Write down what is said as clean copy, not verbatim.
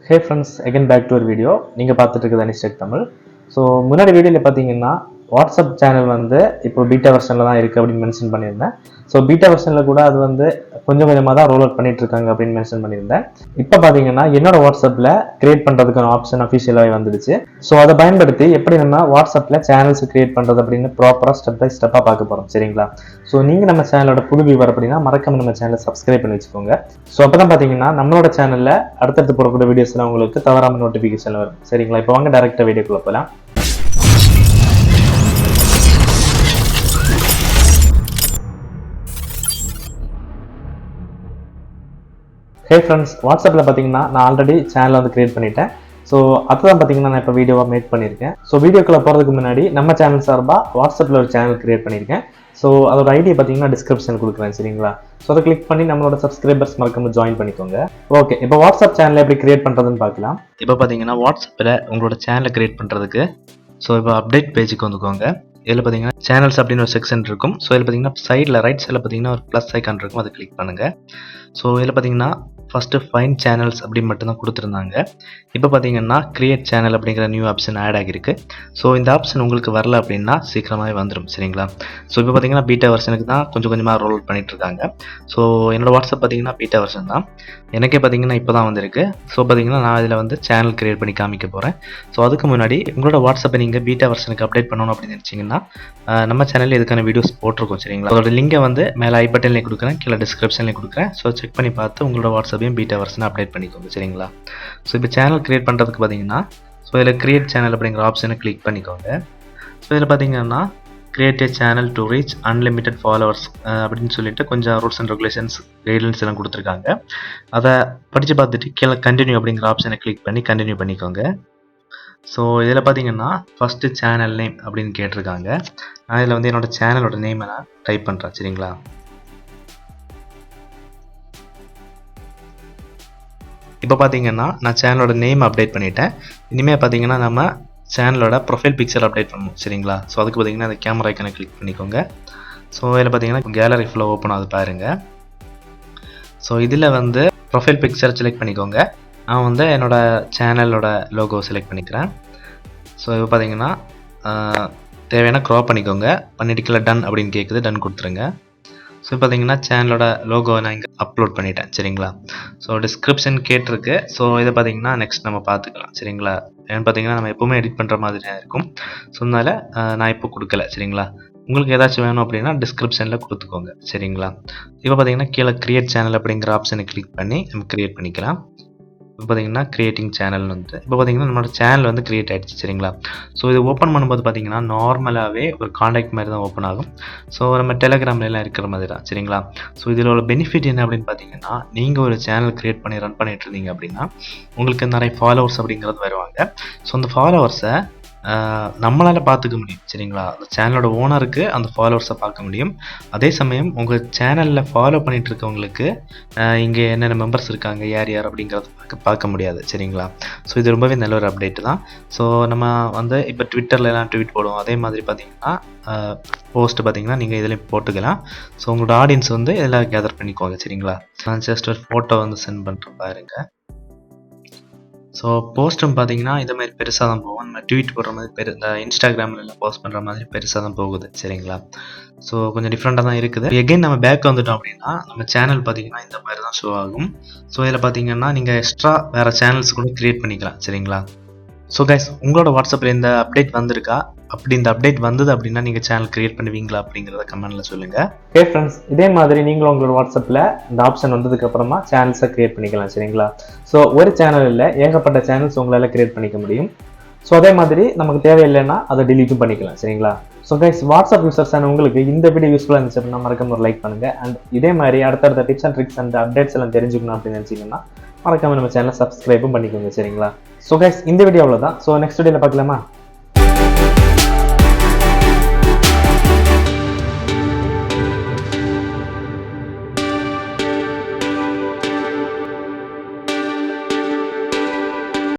Hey friends, again back to our video. நீங்கள் பார்த்துட்டு இருக்கிறது அனிஸ்டெக் தமிழ். ஸோ முன்னாடி வீடியோவில் பார்த்தீங்கன்னா வாட்ஸ்அப் சேனல் வந்து இப்போ பீட்டா வெர்ஷனில் தான் இருக்குது அப்படின்னு மென்ஷன் பண்ணியிருந்தேன். ஸோ பீட்டா வெர்ஷனில் கூட அது வந்து கொஞ்சம் கொஞ்சமாக தான் ரோல் அவுட் பண்ணிட்டு இருக்காங்க அப்படின்னு மென்ஷன் பண்ணியிருந்தேன். இப்போ பார்த்தீங்கன்னா என்னோட வாட்ஸ்அப்பில் கிரியேட் பண்ணுறதுக்கான ஆப்ஷன் அஃபிஷியலாகவே வந்துடுச்சு. ஸோ அதை பயன்படுத்தி எப்படி நம்ம வாட்ஸ்அப்பில் சேனல்ஸ் கிரியேட் பண்ணுறது அப்படின்னு ப்ராப்பராக ஸ்டெப் பை ஸ்டெப்பாக பார்க்க போகிறோம். சரிங்களா? ஸோ நீங்கள் நம்ம சேனலோட புது வியூவர் அப்படின்னா மறக்காம நம்ம சேனலை சப்ஸ்கிரைப் பண்ணி வச்சுக்கோங்க. ஸோ அப்போ தான் பார்த்தீங்கன்னா நம்மளோட சேனலில் அடுத்தடுத்து போடக்கூடிய வீடியோஸ்லாம் உங்களுக்கு தவறாமல் நோட்டிஃபிகேஷன் வரும். சரிங்களா? இப்போ வாங்க டேரெக்டாக வீடியோக்குள்ள போகலாம். ஹே ஃப்ரெண்ட்ஸ், வாட்ஸ்அப்பில் பார்த்தீங்கன்னா நான் ஆல்ரெடி சேனலை வந்து கிரியேட் பண்ணிட்டேன். ஸோ அதுதான் பார்த்தீங்கன்னா நான் இப்போ வீடியோவாக மேக் பண்ணியிருக்கேன். ஸோ வீடியோக்குள்ளே போகிறதுக்கு முன்னாடி நம்ம சேனல் சார்பாக வாட்ஸ்அப்பில் ஒரு சேனல் கிரியேட் பண்ணியிருக்கேன். ஸோ அதோட ஐடியா பார்த்தீங்கன்னா டிஸ்கிரிப்ஷன் கொடுக்குறேன். சரிங்களா? ஸோ அதை கிளிக் பண்ணி நம்மளோட சப்ஸ்கிரைபர்ஸ் மறக்காம ஜாயின் பண்ணிக்கோங்க. ஓகே, இப்போ வாட்ஸ்அப் சேனலை எப்படி கிரியேட் பண்ணுறதுன்னு பார்க்கலாம். இப்போ பார்த்தீங்கன்னா வாட்ஸ்அப்பில் உங்களோட சேனலை கிரியேட் பண்ணுறதுக்கு ஸோ இப்போ அப்டேட் பேஜுக்கு வந்துக்கோங்க. இதில் பார்த்தீங்கன்னா சேனல்ஸ் அப்படின்னு ஒரு செக்ஷன் இருக்கும். ஸோ இதில் பார்த்தீங்கன்னா சைடில் ரைட் சைடில் பார்த்தீங்கன்னா ஒரு ப்ளஸ் ஐக்கான் இருக்கும், அதை கிளிக் பண்ணுங்கள். ஸோ இதில் பார்த்தீங்கன்னா ஃபஸ்ட்டு ஃபைன் சேனல்ஸ் அப்படின்னு மட்டும்தான் கொடுத்துருந்தாங்க. இப்போ பார்த்தீங்கன்னா கிரியேட் சேனல் அப்படிங்கிற நியூ ஆப்ஷன் ஆட் ஆகிருக்கு. ஸோ இந்த ஆப்ஷன் உங்களுக்கு வரல அப்படின்னா சீக்கிரமாகவே வந்துடும். சரிங்களா? ஸோ இப்போ பார்த்தீங்கன்னா பீட்டா வெர்ஷனுக்கு தான் கொஞ்சம் கொஞ்சமாக ரோல் அவுட் பண்ணிட்டு இருக்காங்க. ஸோ என்னோட வாட்ஸ்அப் பார்த்தீங்கன்னா பீட்டா வெர்ஷன் தான். எனக்கே பார்த்தீங்கன்னா இப்போ தான் வந்திருக்கு. ஸோ பார்த்தீங்கன்னா நான் இதில் வந்து சேனல் கிரியேட் பண்ணி காமிக்க போகிறேன். ஸோ அதுக்கு முன்னாடி உங்களோட வாட்ஸ்அப்பை நீங்கள் பீட்டா வெர்ஷனுக்கு அப்டேட் பண்ணணும் அப்படின்னு நினச்சிங்கன்னா நம்ம சேனலில் இதுக்கான வீடியோஸ் போட்டிருக்கோம். சரிங்களா? அதோட லிங்கை வந்து மேலே ஐ பட்டன்லேயே கொடுக்குறேன், கீழே டிஸ்கிரிப்ஷன்லேயே கொடுக்குறேன். ஸோ செக் பண்ணி பார்த்து உங்களோட வாட்ஸ்அப்பையும் பீட்டா வெர்ஷனை அப்டேட் பண்ணிக்கோங்க. சரிங்களா? ஸோ இப்போ சேனல் கிரியேட் பண்ணுறதுக்கு பார்த்தீங்கன்னா ஸோ இதில் கிரியேட் சேனல் அப்படிங்கிற ஆப்ஷனை கிளிக் பண்ணிக்கோங்க. ஸோ இதில் பார்த்தீங்கன்னா create A channel to reach unlimited followers அப்படின்னு சொல்லிட்டு கொஞ்சம் ரூல்ஸ் அண்ட் ரெகுலேஷன்ஸ் கைட்லைன்ஸ் எல்லாம் கொடுத்துருக்காங்க. அதை படித்து பார்த்துட்டு கீழே கண்டினியூ அப்படிங்கிற ஆப்ஷனை கிளிக் பண்ணி கண்டினியூ பண்ணிக்கோங்க. ஸோ இதில் பார்த்தீங்கன்னா ஃபஸ்ட்டு சேனல் நேம் அப்படின்னு கேட்டிருக்காங்க. நான் இதில் வந்து என்னோட சேனலோட நேமை நான் டைப் பண்ணுறேன். சரிங்களா? இப்போ பார்த்தீங்கன்னா நான் சேனலோட நேம் அப்டேட் பண்ணிட்டேன். இனிமேல் பார்த்தீங்கன்னா நம்ம சேனலோட ப்ரொஃபைல் பிக்சர் அப்டேட் பண்ணணும். சரிங்களா? ஸோ அதுக்கு பார்த்தீங்கன்னா அந்த கேமரா ஐக்கனை கிளிக் பண்ணிக்கோங்க. ஸோ இதில் பார்த்தீங்கன்னா கேலரி ஃபுல்லாக ஓப்பன் ஆகுது பாருங்கள். ஸோ இதில் வந்து ப்ரொஃபைல் பிக்சர் செலக்ட் பண்ணிக்கோங்க. நான் வந்து என்னோடய சேனலோட லோகோ செலக்ட் பண்ணிக்கிறேன். ஸோ இப்போ பார்த்தீங்கன்னா தேவையான க்ராப் பண்ணிக்கோங்க. பண்ணிட்டு கீழே டன் அப்படின்னு கேட்குது, டன் கொடுத்துருங்க. ஸோ பார்த்தீங்கன்னா சேனலோட லோகோவை நான் இங்கே அப்லோட் பண்ணிட்டேன். சரிங்களா? ஸோ டிஸ்கிரிப்ஷன் கேட்டிருக்கு. ஸோ இதை பார்த்தீங்கன்னா நெக்ஸ்ட் நம்ம பார்த்துக்கலாம். சரிங்களா? ஏன்னு பார்த்தீங்கன்னா நம்ம எப்போவுமே எடிட் பண்ணுற மாதிரி தான் இருக்கும். ஸோ அதனால் நான் இப்போ கொடுக்கல. சரிங்களா? உங்களுக்கு ஏதாச்சும் வேணும் அப்படின்னா டிஸ்கிரிப்ஷனில் கொடுத்துக்கோங்க. சரிங்களா? இப்போ பார்த்தீங்கன்னா கீழே கிரியேட் சேனல் அப்படிங்கிற ஆப்ஷனை கிளிக் பண்ணி நம்ம கிரியேட் பண்ணிக்கலாம். இப்போ பார்த்தீங்கன்னா கிரியேட்டிங் சேனல் வந்து இப்போ பார்த்தீங்கன்னா நம்மளோட சேனல் வந்து கிரியேட் ஆகிடுச்சு. சரிங்களா? ஸோ இது ஓப்பன் பண்ணும்போது பார்த்தீங்கன்னா நார்மலாகவே ஒரு காண்டாக்ட் மாதிரி தான் ஓப்பன் ஆகும். ஸோ நம்ம டெலகிராம்லாம் இருக்கிற மாதிரி தான். சரிங்களா? ஸோ இதில் உள்ள பெனிஃபிட் என்ன அப்படின்னு பார்த்தீங்கன்னா நீங்கள் ஒரு சேனல் கிரியேட் பண்ணி ரன் பண்ணிட்டு இருந்தீங்க அப்படின்னா உங்களுக்கு நிறைய ஃபாலோவர்ஸ் அப்படிங்கிறது வருவாங்க. ஸோ அந்த ஃபாலோவர்ஸை நம்மளால் பார்த்துக்க முடியும். சரிங்களா? அந்த சேனலோட ஓனருக்கு அந்த ஃபாலோவர்ஸை பார்க்க முடியும். அதே சமயம் உங்கள் சேனலில் ஃபாலோ பண்ணிட்டு இருக்கவங்களுக்கு இங்கே என்னென்ன மெம்பர்ஸ் இருக்காங்க, யார் யார் அப்படிங்கிறத பார்க்க முடியாது. சரிங்களா? ஸோ இது ரொம்பவே நல்ல ஒரு அப்டேட் தான். ஸோ நம்ம வந்து இப்போ ட்விட்டர்லாம் ட்வீட் போடுவோம். அதே மாதிரி பார்த்தீங்கன்னா போஸ்ட் பார்த்தீங்கன்னா நீங்கள் இதில் போட்டுக்கலாம். ஸோ உங்களோட ஆடியன்ஸ் வந்து இதெல்லாம் கேதர் பண்ணிக்குவாங்க. சரிங்களா? நான் ஜஸ்ட் ஒரு ஃபோட்டோ வந்து சென்ட் பண்ணுறேன் பாருங்க. ஸோ போஸ்ட்டும் பார்த்தீங்கன்னா இதே மாதிரி பெருசாக தான் போகும். நம்ம ட்வீட் போடுற மாதிரி இந்த இன்ஸ்டாகிராம்லாம் போஸ்ட் பண்ணுற மாதிரி பெருசாக தான் போகுது. சரிங்களா? ஸோ கொஞ்சம் டிஃப்ரெண்ட்டாக தான் இருக்குது. எகைன் நம்ம பேக் வந்துட்டோம் அப்படின்னா நம்ம சேனல் பார்த்தீங்கன்னா இந்த மாதிரி தான் ஷோ ஆகும். ஸோ இதில் பார்த்தீங்கன்னா நீங்கள் எக்ஸ்ட்ரா வேறு சேனல்ஸ் கூட க்ரியேட் பண்ணிக்கலாம். சரிங்களா? ஸோ கைஸ், உங்களோட வாட்ஸ்அப்பில் இந்த அப்டேட் வந்திருக்கா? அப்படி இந்த அப்டேட் வந்தது அப்படின்னா நீங்கள் சேனல் கிரியேட் பண்ணுவீங்களா அப்படிங்கிறத கமெண்ட்டில் சொல்லுங்கள். ஹே ஃப்ரெண்ட்ஸ், இதே மாதிரி நீங்களும் உங்களோட வாட்ஸ்அப்பில் இந்த ஆப்ஷன் வந்ததுக்கு அப்புறமா சேனல்ஸை கிரியேட் பண்ணிக்கலாம். சரிங்களா? ஸோ ஒரு சேனல் இல்லை, ஏகப்பட்ட சேனல்ஸ் உங்களால் கிரியேட் பண்ணிக்க முடியும். ஸோ அதே மாதிரி நமக்கு தேவையில்லைன்னா அதை டிலீட்டும் பண்ணிக்கலாம். சரிங்களா? ஸோ கைஸ், வாட்ஸ்அப் யூசர்ஸான உங்களுக்கு இந்த வீடியோ யூஸ்ஃபுல்லாக இருந்துச்சு அப்படின்னா மறக்காம ஒரு லைக் பண்ணுங்கள். அண்ட் இதே மாதிரி அடுத்தடுத்த tips and tricks and updates எல்லாம் தெரிஞ்சுக்கணும் அப்படின்னு நினச்சிங்கன்னா மறக்காம நம்ம சேனலை சப்ஸ்கிரைபும் பண்ணிக்கோங்க. சரிங்களா? ஸோ கைஸ், இந்த வீடியோ அவ்வளோதான். ஸோ நெக்ஸ்ட் வீடியோவில் பார்க்கலாமா?